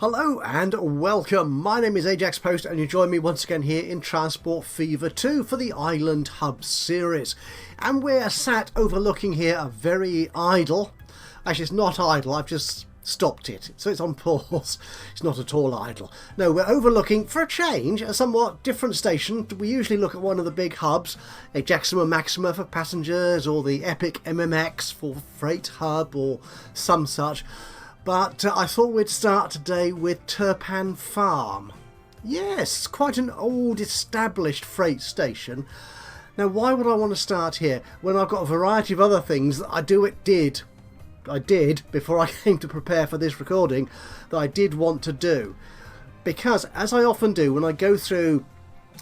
Hello and welcome. My name is Ajaxpost and you join me once again here in Transport Fever 2 for the Island Hub series. And we're sat overlooking here a very idle, actually it's not idle, I've just stopped it, so it's on pause. It's not at all idle. No, we're overlooking, for a change, a somewhat different station. We usually look at one of the big hubs, Ajaxima Maxima for passengers or the Epic MMX for freight hub or some such. But I thought we'd start today with Turpan Farm. Yes, quite an old established freight station. Now why would I want to start here when I've got a variety of other things that I did before I came to prepare for this recording that I did want to do? Because as I often do when I go through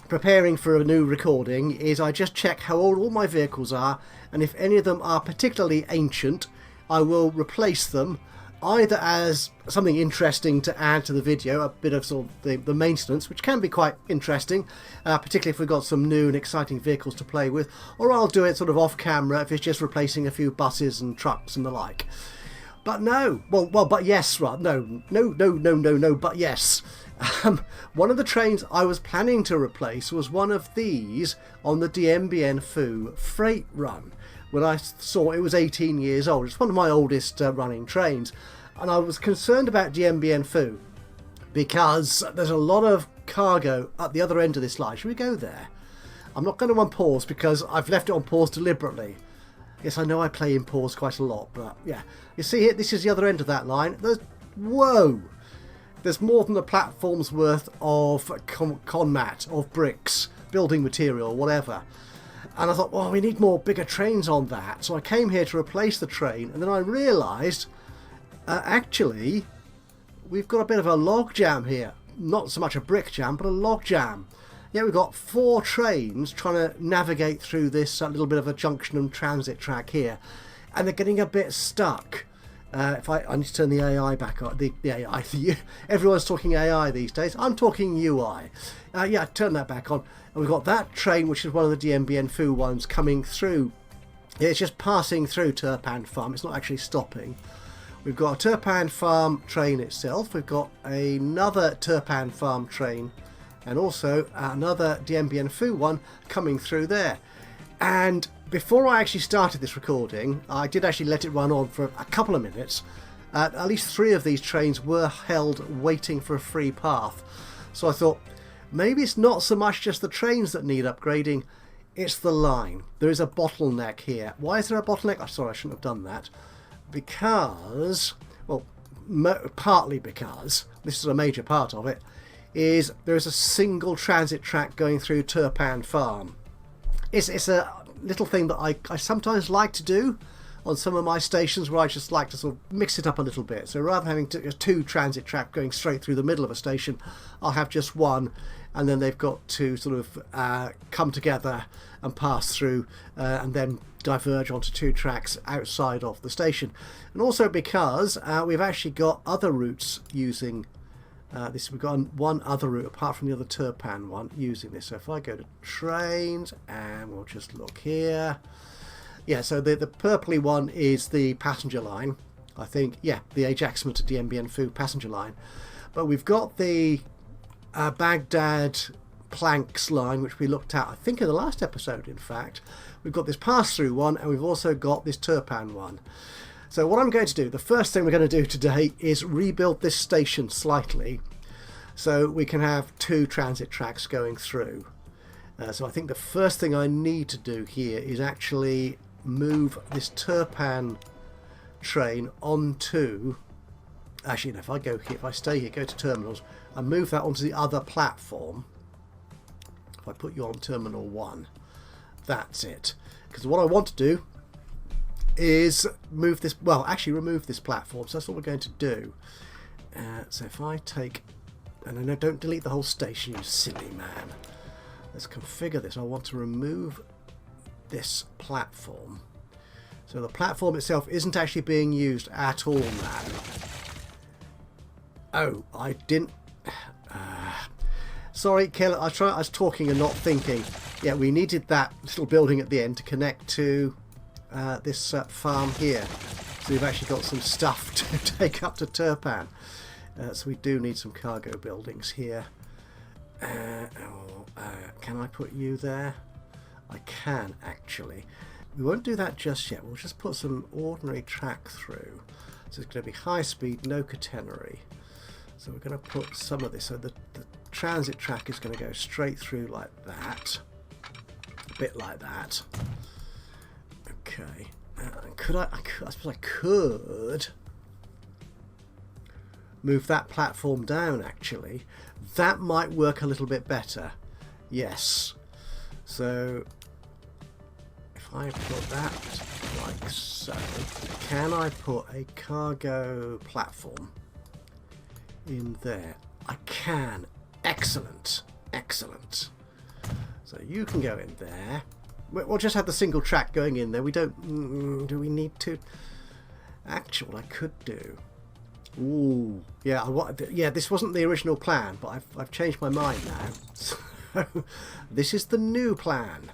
preparing for a new recording is I just check how old all my vehicles are, and if any of them are particularly ancient I will replace them either as something interesting to add to the video, a bit of sort of the maintenance, which can be quite interesting, particularly if we've got some new and exciting vehicles to play with, or I'll do it sort of off camera if it's just replacing a few buses and trucks and the like. But no, but yes, right, no, but yes. One of the trains I was planning to replace was one of these on the DMBN Foo freight run. When I saw it was 18 years old, it's one of my oldest running trains, and I was concerned about DMBN Foo because there's a lot of cargo at the other end of this line. Should we go there? I'm not going to unpause because I've left it on pause deliberately. Yes, I know I play in pause quite a lot, but yeah. You see here, this is the other end of that line. Whoa! There's more than a platform's worth of conmat, of bricks, building material, whatever. And I thought, well, we need more bigger trains on that. So I came here to replace the train, and then I realised, actually, we've got a bit of a log jam here. Not so much a brick jam, but a log jam. Yeah, we've got 4 trains trying to navigate through this little bit of a junction and transit track here, and they're getting a bit stuck. If I need to turn the AI back on, the AI, everyone's talking AI these days. I'm talking UI. Yeah, turn that back on. And we've got that train, which is one of the DMBN Foo ones, coming through. It's just passing through Turpan Farm. It's not actually stopping. We've got a Turpan Farm train itself. We've got another Turpan Farm train, and also another DMBN Foo one coming through there. And before I actually started this recording, I did actually let it run on for a couple of minutes. At least 3 of these trains were held waiting for a free path. So I thought, maybe it's not so much just the trains that need upgrading, it's the line. There is a bottleneck here. Why is there a bottleneck? I'm sorry, I shouldn't have done that. Because, well, partly because, this is a major part of it, is there is a single transit track going through Turpan Farm. It's a little thing that I sometimes like to do on some of my stations where I just like to sort of mix it up a little bit. So rather than having 2 transit track going straight through the middle of a station, I'll have just one, and then they've got to sort of come together and pass through and then diverge onto 2 tracks outside of the station. And also because we've actually got other routes using this. We've got one other route apart from the other Turpan one using this. So if I go to trains and we'll just look here. Yeah, so the purpley one is the passenger line. I think, yeah, the Ajaxpost to DMBN Foo passenger line. But we've got the Baghdad planks line, which we looked at, I think, in the last episode, in fact. We've got this pass-through one, and we've also got this Turpan one. So what I'm going to do, the first thing we're going to do today is rebuild this station slightly so we can have 2 transit tracks going through. So I think the first thing I need to do here is actually move this Turpan train onto, actually no, if I go here, if I stay here, go to terminals and move that onto the other platform. If I put you on terminal 1, that's it. Because what I want to do is move this, well, actually remove this platform. So that's what we're going to do. So if I take, and no, don't delete the whole station, you silly man. Let's configure this. I want to remove this platform. So the platform itself isn't actually being used at all now. Oh, I didn't. Sorry, Keller. I was talking and not thinking. Yeah, we needed that little building at the end to connect to this farm here. So we've actually got some stuff to take up to Turpan. So we do need some cargo buildings here. Can I put you there? I can, actually. We won't do that just yet. We'll just put some ordinary track through. So it's going to be high speed, no catenary. So we're going to put some of this. So the transit track is going to go straight through like that. A bit like that. Okay. I suppose I could move that platform down, actually. That might work a little bit better. Yes. So if I put that like so, can I put a cargo platform in there? I can. Excellent. Excellent. So you can go in there. We'll just have the single track going in there. We don't... do we need to? Actually, what I could do... Ooh, yeah, yeah. This wasn't the original plan, but I've changed my mind now. So this is the new plan.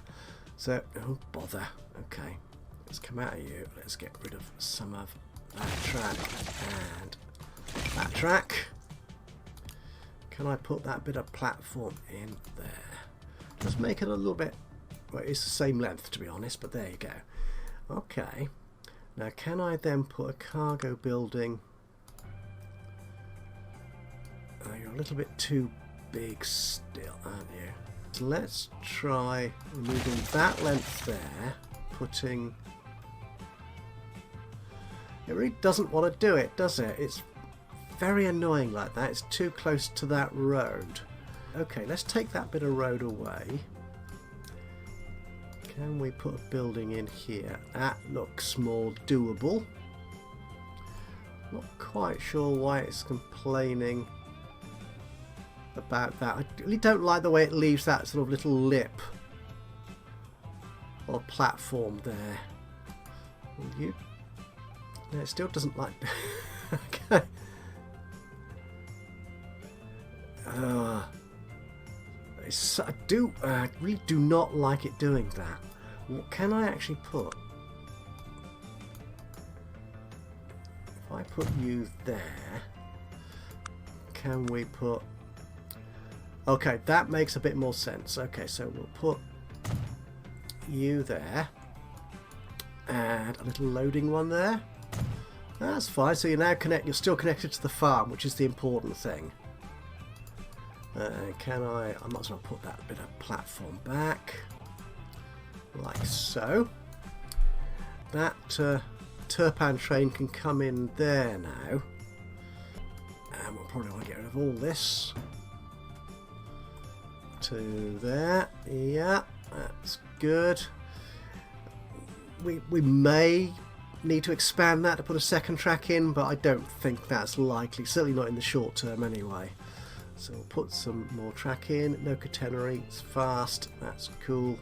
So, oh bother. Okay, let's come out of you. Let's get rid of some of that track and that track. Can I put that bit of platform in there? Just make it a little bit. Well, it's the same length, to be honest, but there you go. Okay. Now, can I then put a cargo building? Oh, you're a little bit too big still, aren't you? So let's try removing that length there, putting... It really doesn't want to do it, does it? It's very annoying like that. It's too close to that road. Okay, let's take that bit of road away. Can we put a building in here? That looks more doable. Not quite sure why it's complaining about that. I really don't like the way it leaves that sort of little lip or platform there. Will you? No, it still doesn't like. Okay. I really do not like it doing that. What can I actually put? If I put you there, can we put... Okay, that makes a bit more sense. Okay, so we'll put you there and a little loading one there. That's fine. So you're still connected to the farm, which is the important thing. Can I might as well put that bit of platform back like so. That Turpan train can come in there now, and we'll probably want to get rid of all this to there. Yeah, that's good. We may need to expand that to put a second track in, but I don't think that's likely, certainly not in the short term anyway. So we'll put some more track in. No catenary, it's fast, that's cool.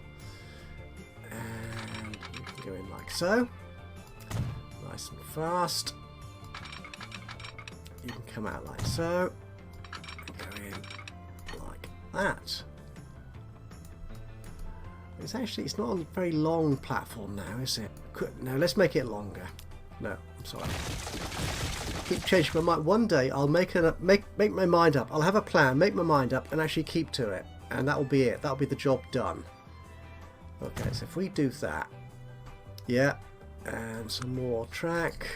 And you can go in like so. Nice and fast. You can come out like so. And go in like that. It's not a very long platform now, is it? No, let's make it longer. No, I'm sorry. Keep changing my mind. One day I'll make my mind up. I'll have a plan, make my mind up, and actually keep to it. And that'll be it. That'll be the job done. Okay, so if we do that, yeah, and some more track,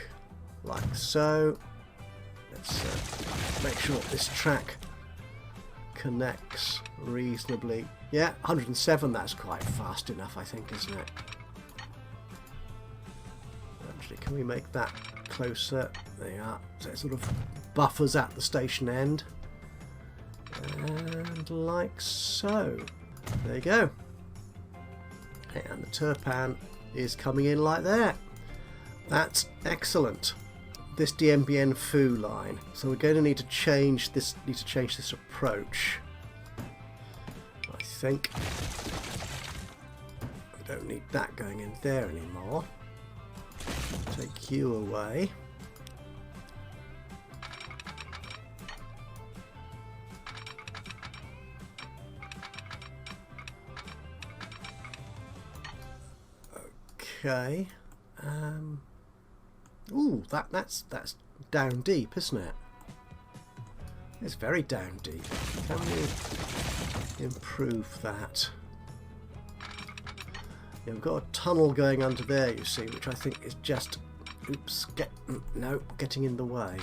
like so. Let's make sure this track connects reasonably. Yeah, 107. That's quite fast enough, I think, isn't it? Actually, can we make that closer? There you are. So it sort of buffers at the station end. And like so. There you go. And the Turpan is coming in like that. That's excellent. This DMBN foo line. So we're going to need to change this. Approach. I think. We don't need that going in there anymore. Take you away. Okay. Ooh, that's down deep, isn't it? It's very down deep. Can we improve that? Yeah, we've got a tunnel going under there, you see, which I think is just... Oops, getting in the way.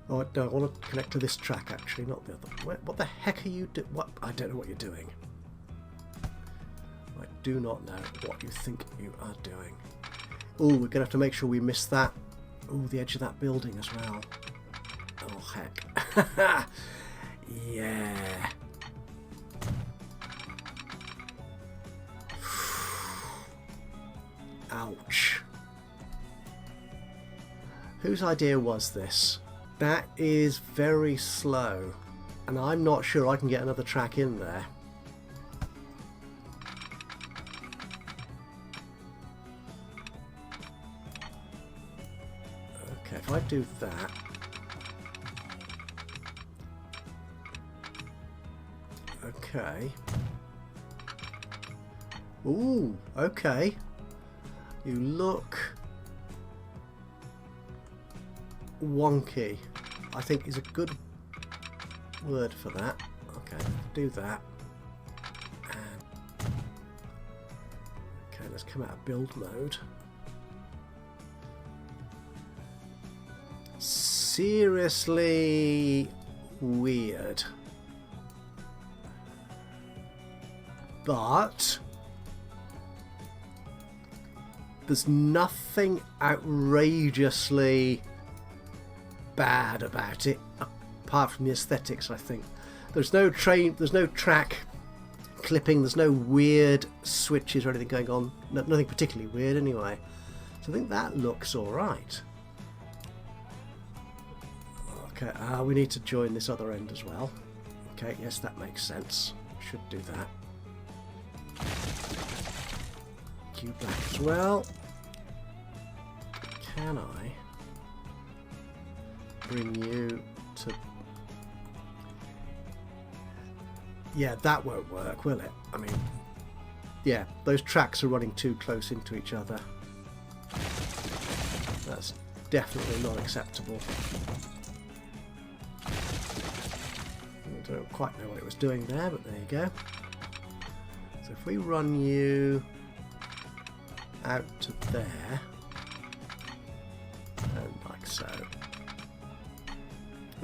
Oh, no, I want to connect to this track, actually, not the other. What the heck are you doing? What? I don't know what you're doing. I do not know what you think you are doing. Oh, we're going to have to make sure we miss that. Oh, the edge of that building as well. Oh, heck. Yeah. Ouch. Whose idea was this? That is very slow, and I'm not sure I can get another track in there. Okay, if I do that... Okay. Ooh, okay. You look wonky, I think is a good word for that. Okay, do that. And okay, let's come out of build mode. Seriously weird. But there's nothing outrageously bad about it, apart from the aesthetics, I think. There's no track clipping, there's no weird switches or anything going on. Nothing particularly weird anyway. So I think that looks alright. Okay, we need to join this other end as well. Okay, yes, that makes sense. Should do that. You back as well. Can I bring you to... Yeah, that won't work, will it? I mean, yeah, those tracks are running too close into each other. That's definitely not acceptable. I don't quite know what it was doing there, but there you go. So if we run you out to there, and like so.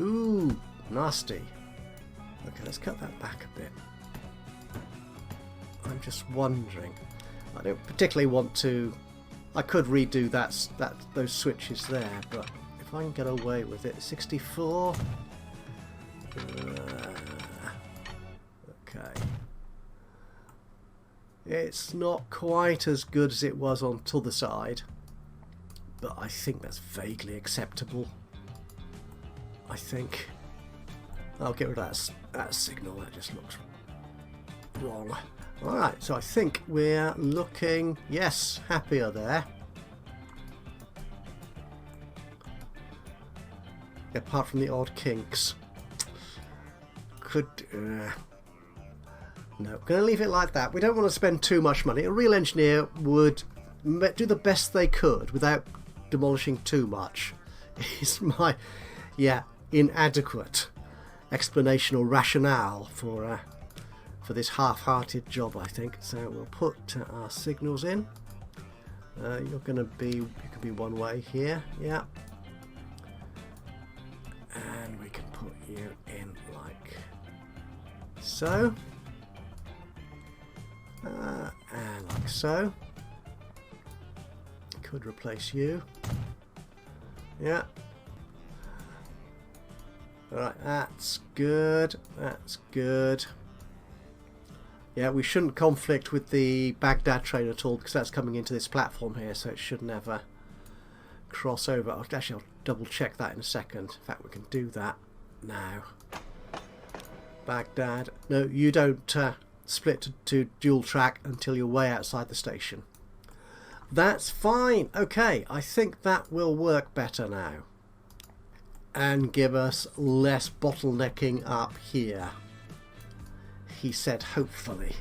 Ooh, nasty. Okay, let's cut that back a bit. I'm just wondering. I don't particularly want to. I could redo those switches there, but if I can get away with it, 64. Okay. It's not quite as good as it was on the other side, but I think that's vaguely acceptable. I think. I'll get rid of that signal, that just looks wrong. Alright, so I think we're looking, yes, happier there. Apart from the odd kinks. No, going to leave it like that. We don't want to spend too much money. A real engineer would do the best they could without demolishing too much. Is my, inadequate explanation or rationale for this half-hearted job, I think. So we'll put our signals in. You can be one way here, yeah. And we can put you in like so. And like so. Could replace you. Yeah. Alright, that's good. That's good. Yeah, we shouldn't conflict with the Baghdad train at all because that's coming into this platform here, so it should never cross over. Actually, I'll double check that in a second. In fact, we can do that now. Baghdad. No, you don't split to dual track until you're way outside the station. That's fine. Okay, I think that will work better now. And give us less bottlenecking up here. He said, hopefully.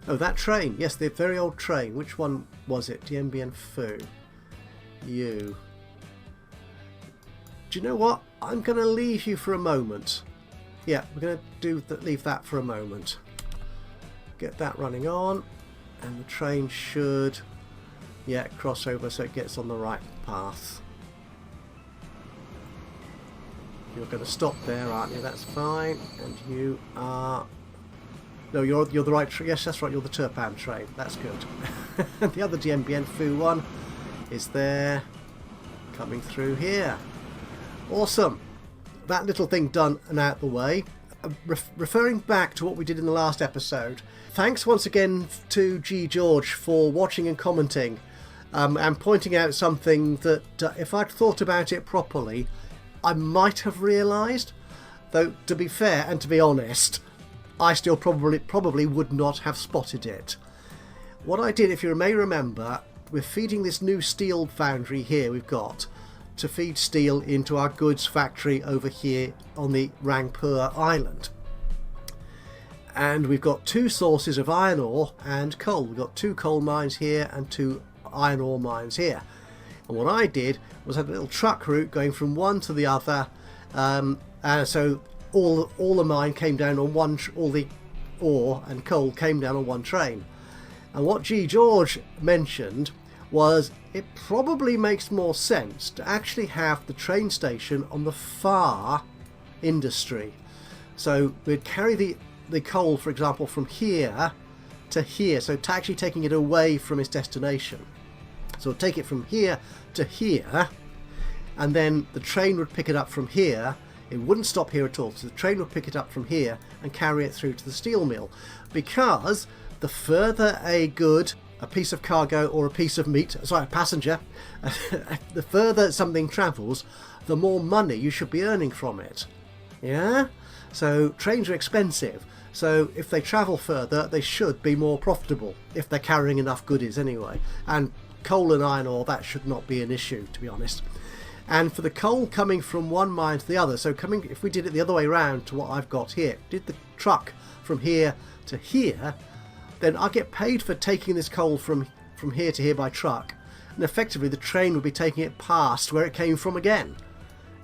Oh, that train. Yes, the very old train. Which one was it? DMBN Foo. You. Do you know what? I'm going to leave you for a moment. Yeah, we're going to leave that for a moment. Get that running on, and the train should, yeah, cross over so it gets on the right path. You're going to stop there, aren't you? That's fine. And you are... No, you're the right train. Yes, that's right. You're the Turpan train. That's good. The other DMBN Foo one is there, coming through here. Awesome. That little thing done and out the way. Referring back to what we did in the last episode, thanks once again to G. George for watching and commenting, and pointing out something that if I'd thought about it properly, I might have realised. Though, to be fair and to be honest, I still probably would not have spotted it. What I did, if you may remember, we're feeding this new steel foundry here we've got to feed steel into our goods factory over here on the Rangpur Island. And we've got two sources of iron ore and coal. We've got two coal mines here and two iron ore mines here. And what I did was have a little truck route going from one to the other, and so all the mine came down on one, all the ore and coal came down on one train. And what G. George mentioned was it probably makes more sense to actually have the train station on the far industry. So we'd carry the coal, for example, from here to here, so actually taking it away from its destination. So we'll take it from here to here, and then the train would pick it up from here. It wouldn't stop here at all, so the train would pick it up from here and carry it through to the steel mill. Because the further a good, a piece of cargo or a piece of meat, sorry, a passenger, the further something travels, the more money you should be earning from it. Yeah? So trains are expensive, so if they travel further, they should be more profitable, if they're carrying enough goodies anyway. And coal and iron ore, that should not be an issue, to be honest. And for the coal coming from one mine to the other, so coming, if we did it the other way around to what I've got here, did the truck from here to here, then I get paid for taking this coal from here to here by truck, and effectively the train would be taking it past where it came from again,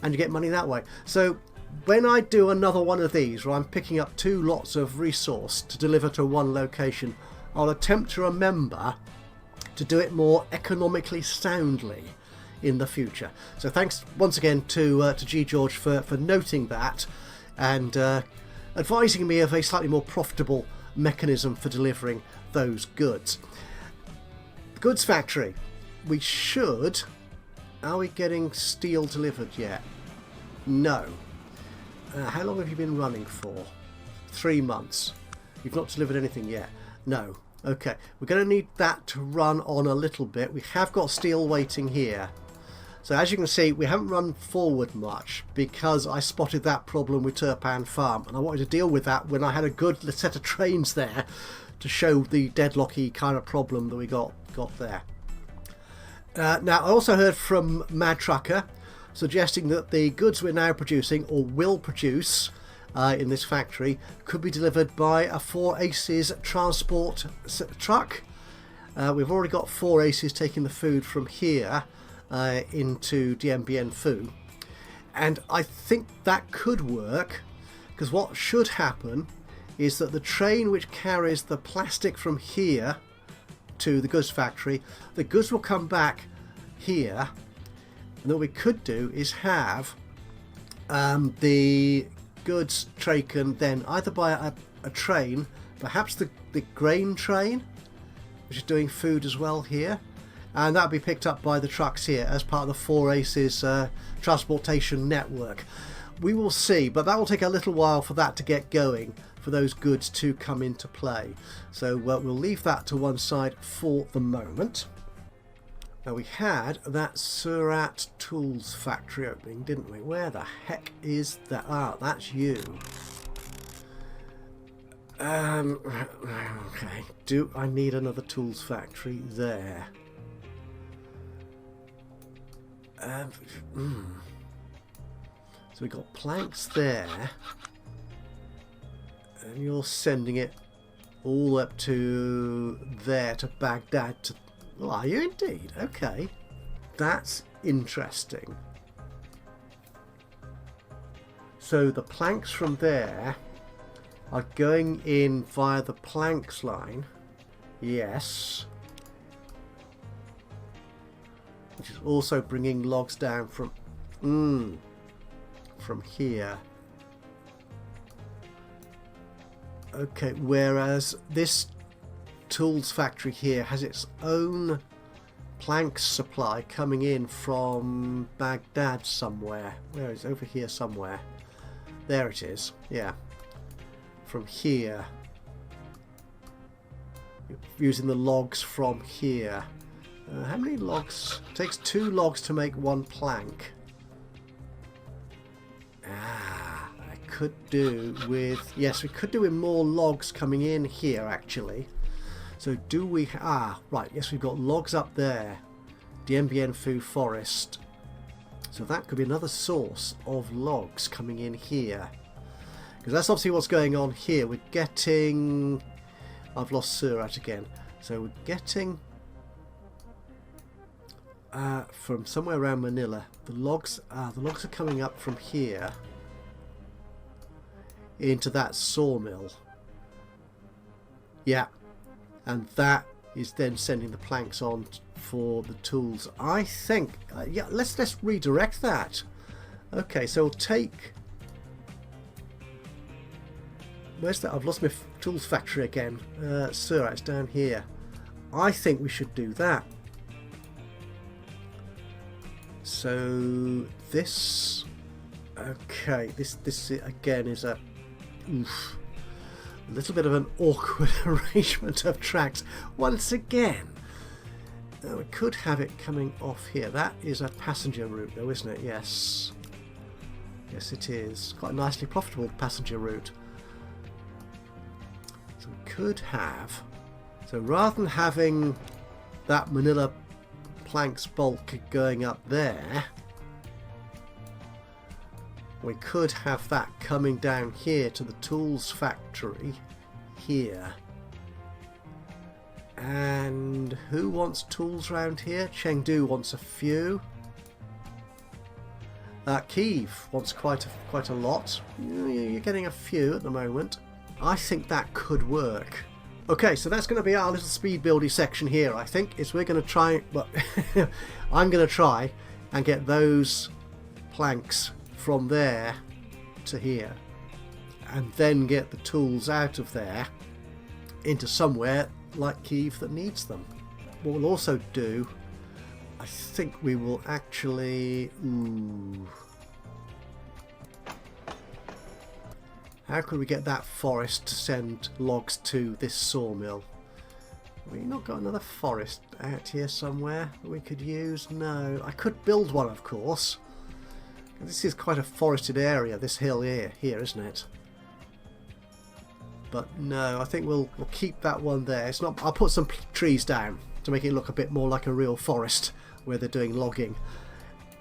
and you get money that way. So when I do another one of these where I'm picking up two lots of resource to deliver to one location, I'll attempt to remember to do it more economically soundly in the future. So thanks once again to G. George for noting that and advising me of a slightly more profitable mechanism for delivering those goods. Goods factory. We should... Are we getting steel delivered yet? No. How long have you been running for? 3 months. You've not delivered anything yet? No. Okay. We're going to need that to run on a little bit. We have got steel waiting here. So as you can see, we haven't run forward much because I spotted that problem with Turpan Farm, and I wanted to deal with that when I had a good set of trains there to show the deadlocky kind of problem that we got there. Now, I also heard from Mad Trucker suggesting that the goods we're now producing, or will produce in this factory, could be delivered by a 4 Aces transport truck. We've already got 4 Aces taking the food from here into DMBN Foo, and I think that could work, because what should happen is that the train which carries the plastic from here to the goods factory, the goods will come back here, and what we could do is have the goods taken then either by a train, perhaps the grain train, which is doing food as well here, and that'll be picked up by the trucks here as part of the 4 Aces transportation network. We will see, but that will take a little while for that to get going, for those goods to come into play. So we'll leave that to one side for the moment. Now, we had that Surat Tools factory opening, didn't we? Where the heck is that? Ah, that's you. Okay, do I need another tools factory there? So we got planks there, and you're sending it all up to there, to Baghdad. Oh, are you indeed? Okay, that's interesting. So the planks from there are going in via the planks line. Yes. Which is also bringing logs down from here. Okay, whereas this tools factory here has its own planks supply coming in from Baghdad somewhere. Where is it? Over here somewhere. There it is. Yeah. From here. Using the logs from here. How many logs? It takes 2 logs to make 1 plank. I could do with... Yes, we could do with more logs coming in here, actually. So do we... right. Yes, we've got logs up there. Dien Bien Phu Forest. So that could be another source of logs coming in here. Because that's obviously what's going on here. We're getting... I've lost Surat again. So we're getting... from somewhere around Manila. The logs are coming up from here into that sawmill. Yeah, and that is then sending the planks on for the tools. I think yeah, let's redirect that. Okay, so we'll take... Where's that? I've lost my tools factory again. Surat's down here. I think we should do that. So this, okay, this again is a little bit of an awkward arrangement of tracks once again. We could have it coming off here. That is a passenger route though, isn't it? Yes. Yes, it is. Quite a nicely profitable passenger route. So we could have... So rather than having that Manila planks bulk going up there, we could have that coming down here to the tools factory here. And who wants tools around here? Chengdu wants a few. Kiev wants quite a lot. You're getting a few at the moment. I think that could work. Okay, so that's going to be our little speed buildy section here. I think is we're going to try. Well, I'm going to try and get those planks from there to here, and then get the tools out of there into somewhere like Kiev that needs them. What we'll also do, I think we will actually... How could we get that forest to send logs to this sawmill? We've not got another forest out here somewhere that we could use? No. I could build one, of course. This is quite a forested area, this hill here, isn't it? But no, I think we'll keep that one there. It's not. I'll put some trees down to make it look a bit more like a real forest where they're doing logging.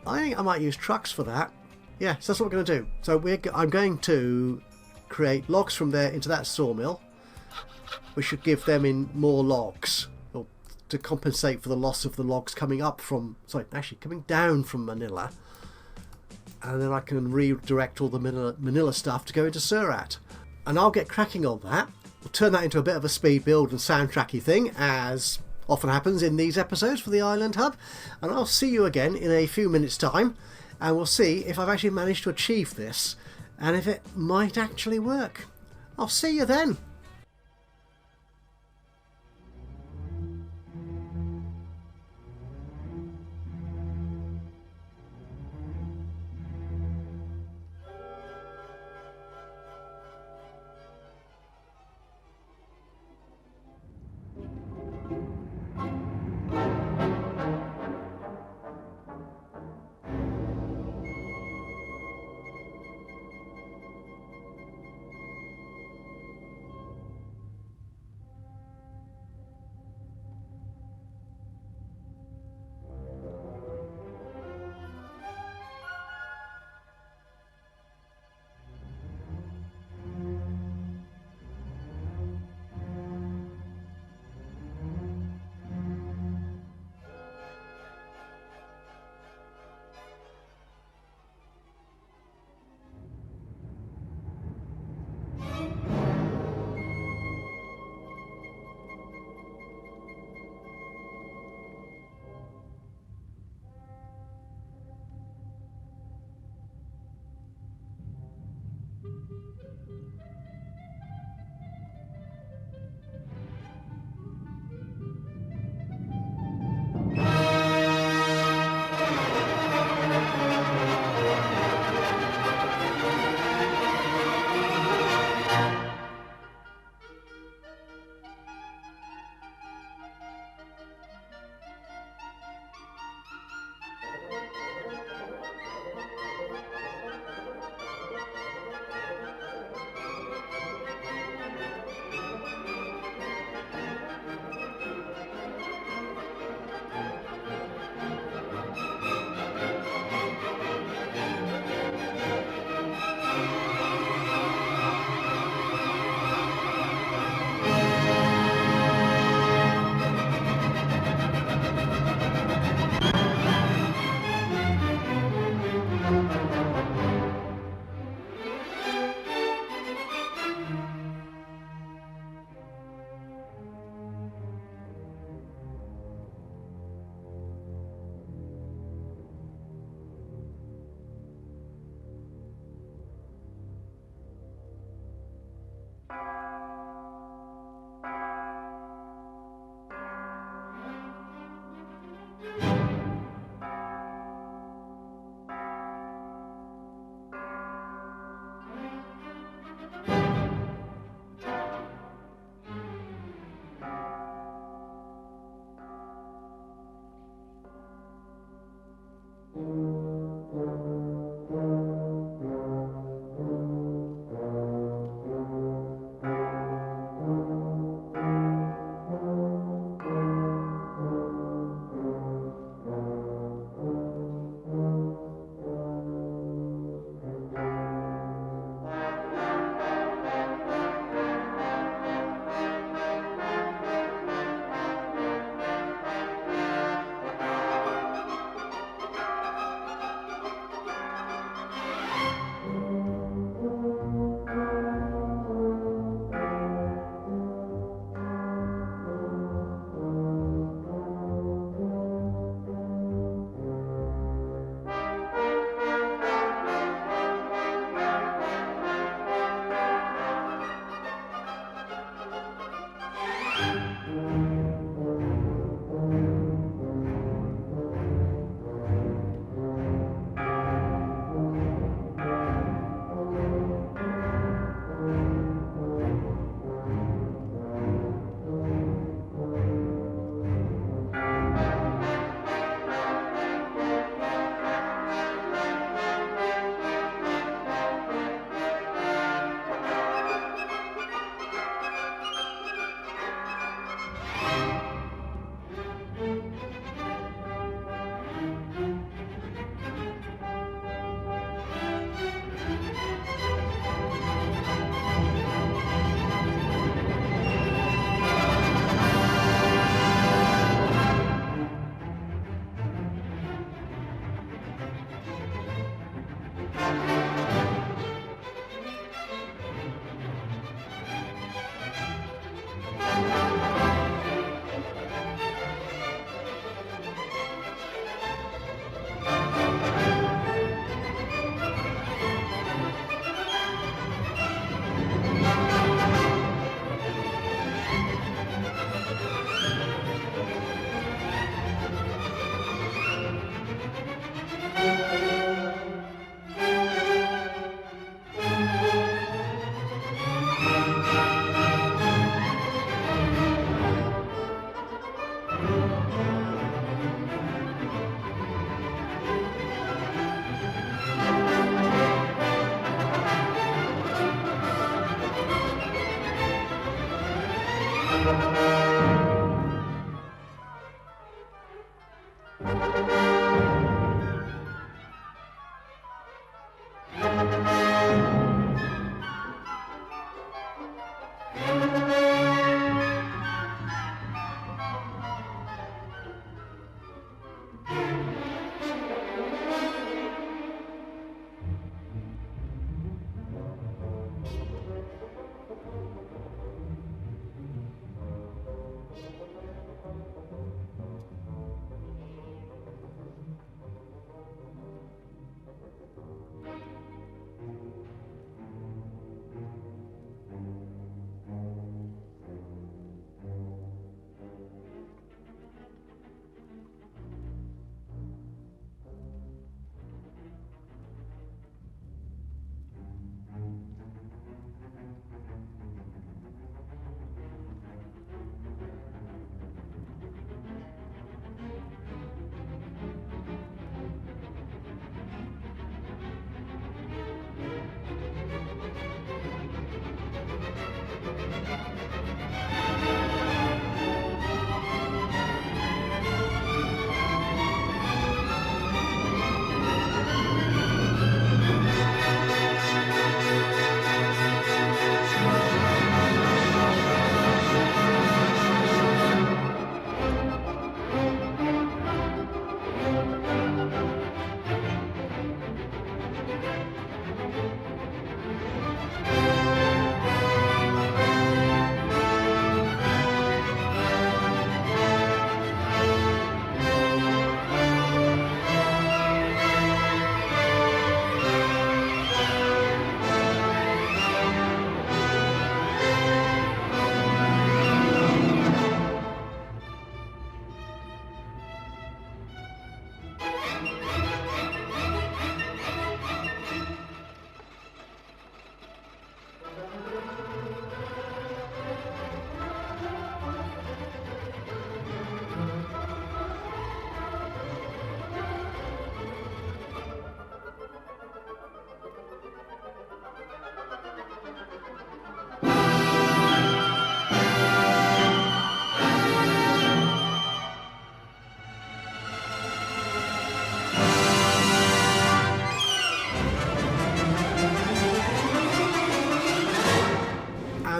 I think I might use trucks for that. Yeah, so that's what we're going to do. So I'm going to create logs from there into that sawmill. We should give them in more logs, or to compensate for the loss of the logs coming up from... Sorry, actually coming down from Manila. And then I can redirect all the Manila stuff to go into Surat. And I'll get cracking on that. We'll turn that into a bit of a speed build and soundtracky thing, as often happens in these episodes for the Island Hub. And I'll see you again in a few minutes' time, and we'll see if I've actually managed to achieve this, and if it might actually work. I'll see you then.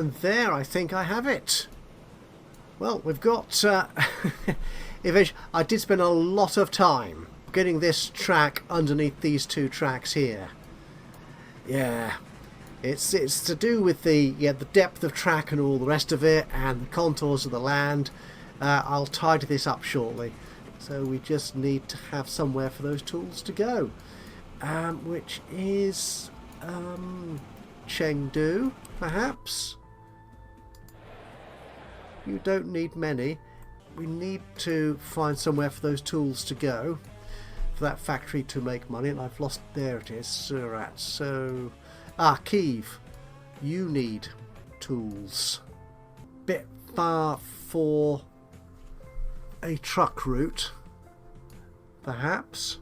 And there, I think I have it. Well, we've got... eventually, I did spend a lot of time getting this track underneath these two tracks here. Yeah, it's to do with the depth of track and all the rest of it, and the contours of the land. I'll tidy this up shortly. So we just need to have somewhere for those tools to go, which is Chengdu, perhaps. You don't need many. We need to find somewhere for those tools to go, for that factory to make money. And I've lost, there it is, Surat. So, Kiev, you need tools. Bit far for a truck route, perhaps.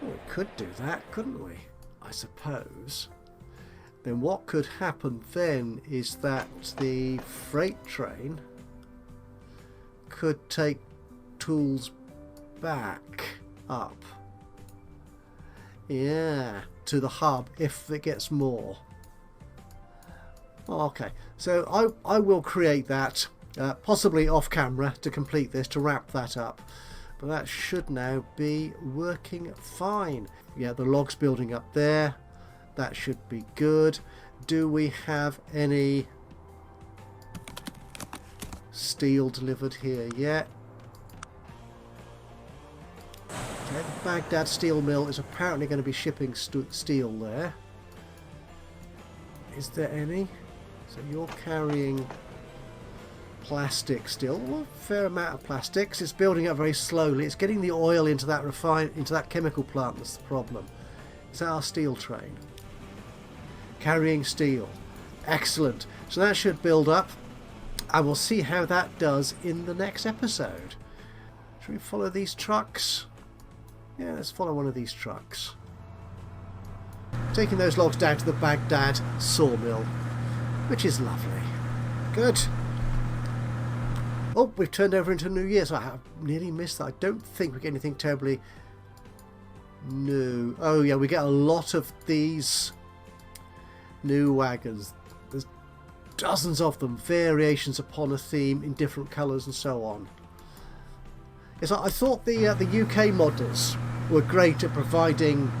Well, we could do that, couldn't we? I suppose. Then what could happen then is that the freight train could take tools back up. Yeah, to the hub if it gets more. Okay, so I will create that, possibly off camera, to complete this, to wrap that up. But that should now be working fine. Yeah, the logs building up there. That should be good. Do we have any steel delivered here yet? Okay, the Baghdad steel mill is apparently going to be shipping steel there. Is there any? So you're carrying plastic still. Well, a fair amount of plastics. It's building up very slowly. It's getting the oil into that chemical plant that's the problem. Is that our steel train? Carrying steel. Excellent. So that should build up. And we'll see how that does in the next episode. Should we follow these trucks? Yeah, let's follow one of these trucks. Taking those logs down to the Baghdad sawmill, which is lovely. Good. Oh, we've turned over into New Year, so I have nearly missed that. I don't think we get anything terribly new. Oh yeah, we get a lot of these new wagons. There's dozens of them, variations upon a theme in different colours and so on. Yes, I thought the UK modders were great at providing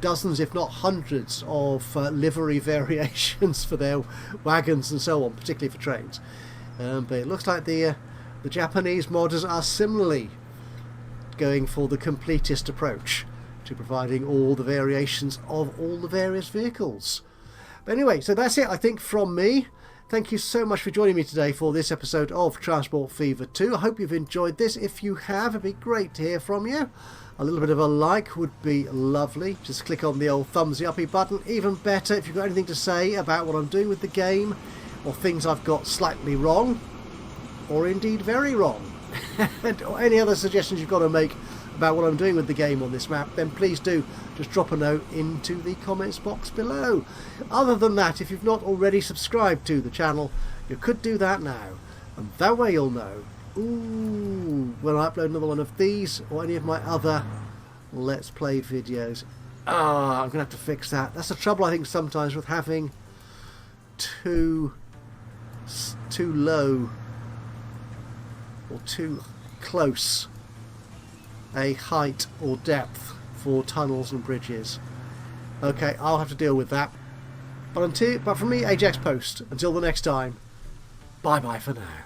dozens, if not hundreds, of livery variations for their wagons and so on, particularly for trains. But it looks like the Japanese modders are similarly going for the completist approach to providing all the variations of all the various vehicles. But anyway, so that's it, I think, from me. Thank you so much for joining me today for this episode of Transport Fever 2. I hope you've enjoyed this. If you have, it'd be great to hear from you. A little bit of a like would be lovely. Just click on the old thumbsy uppy button. Even better if you've got anything to say about what I'm doing with the game, or things I've got slightly wrong, or indeed very wrong, or any other suggestions you've got to make about what I'm doing with the game on this map, then please do just drop a note into the comments box below. Other than that, if you've not already subscribed to the channel, you could do that now, and that way you'll know when I upload another one of these or any of my other Let's Play videos. I'm gonna have to fix that. That's the trouble, I think, sometimes with having too low or too close a height or depth for tunnels and bridges. Okay, I'll have to deal with that. But from me, Ajaxpost, until the next time, bye bye for now.